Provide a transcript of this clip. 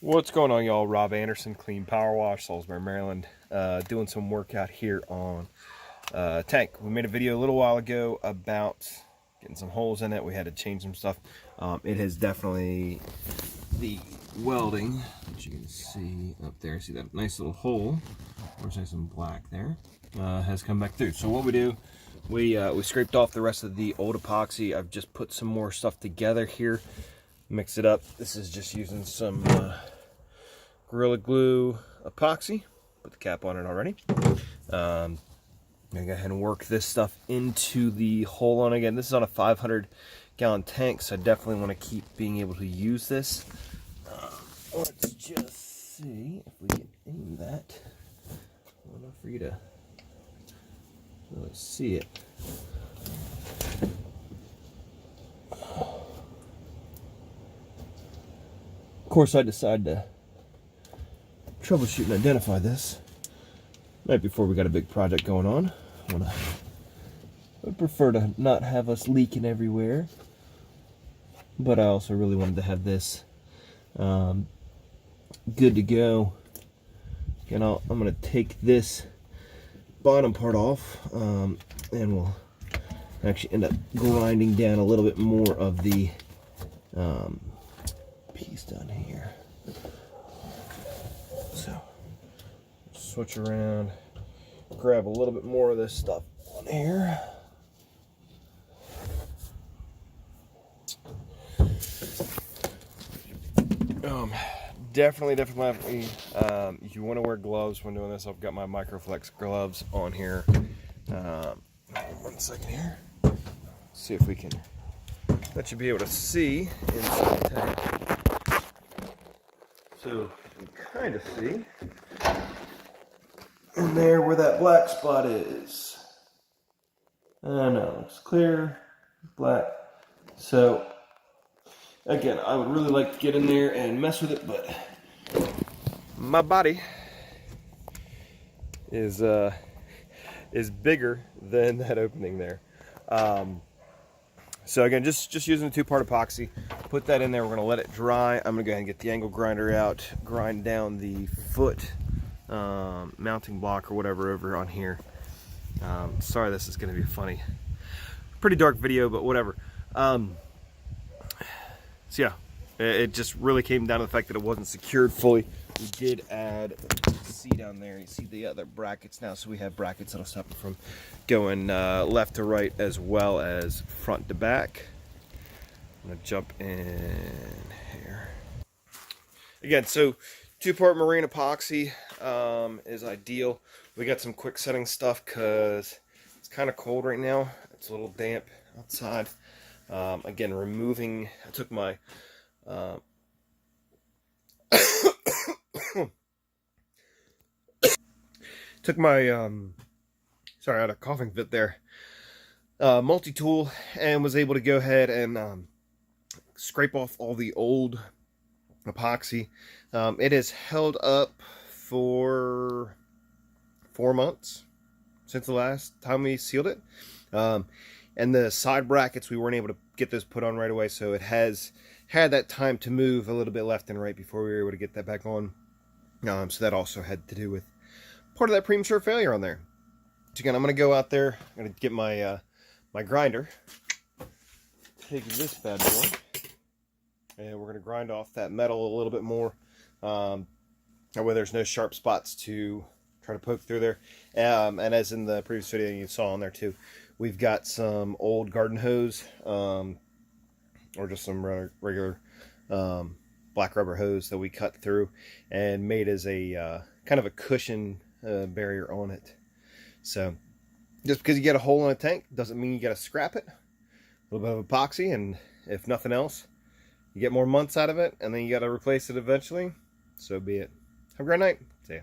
What's going on, y'all? Rob Anderson, Clean Power Wash, Salisbury, Maryland. Doing some work out here on tank. We made a video a little while ago about getting some holes in it. We had to change some stuff. It has definitely, the welding, which you can see up there, see that nice little hole, or say some black there, has come back through. So what we do, we scraped off the rest of the old epoxy. I've just put some more stuff together here, mix it up. This is just using some Gorilla Glue epoxy. Put the cap on it already. I'm gonna go ahead and work this stuff into the hole on again. This is on a 500-gallon tank, so I definitely want to keep being able to use this. Let's just see if we can aim that well enough for you to really see it. Of course, I decided to troubleshoot and identify this right before we got a big project going on. I would prefer to not have us leaking everywhere, but I also really wanted to have this good to go. And I'm going to take this bottom part off, and we'll actually end up grinding down a little bit more of the piece down here. So switch around, grab a little bit more of this stuff on here. Definitely, you want to wear gloves when doing this. I've got my Microflex gloves on here. 1 second here. See if we can let you be able to see inside the tank. So you can kind of see in there where that black spot is. No, it's clear, black. So again, I would really like to get in there and mess with it, but my body is bigger than that opening there. So again, just using the two-part epoxy, put that in there. We're gonna let it dry. I'm gonna go ahead and get the angle grinder out, grind down the foot mounting block or whatever over on here. Sorry, this is gonna be funny. Pretty dark video, but whatever. So yeah, it just really came down to the fact that it wasn't secured fully. We did add C down there. You see the other brackets now, so we have brackets that'll stop it from going left to right as well as front to back. I'm gonna jump in here. Again, so two-part marine epoxy is ideal. We got some quick setting stuff because it's kind of cold right now. It's a little damp outside. Again, removing, I took my sorry, I had a coughing fit there, multi-tool, and was able to go ahead and scrape off all the old epoxy. It has held up for 4 months since the last time we sealed it. And the side brackets, we weren't able to get those put on right away, so it has had that time to move a little bit left and right before we were able to get that back on. So that also had to do with part of that premature failure on there. So again, I'm going to go out there, I'm going to get my my grinder, take this bad boy, and we're going to grind off that metal a little bit more. That way there's no sharp spots to try to poke through there. And as in the previous video you saw on there too, we've got some old garden hose, or just some regular black rubber hose that we cut through and made as a kind of a cushion barrier on it. So just because you get a hole in a tank doesn't mean you got to scrap it. A little bit of epoxy, and if nothing else, you get more months out of it, and then you got to replace it eventually. So be it. Have a great night. See ya.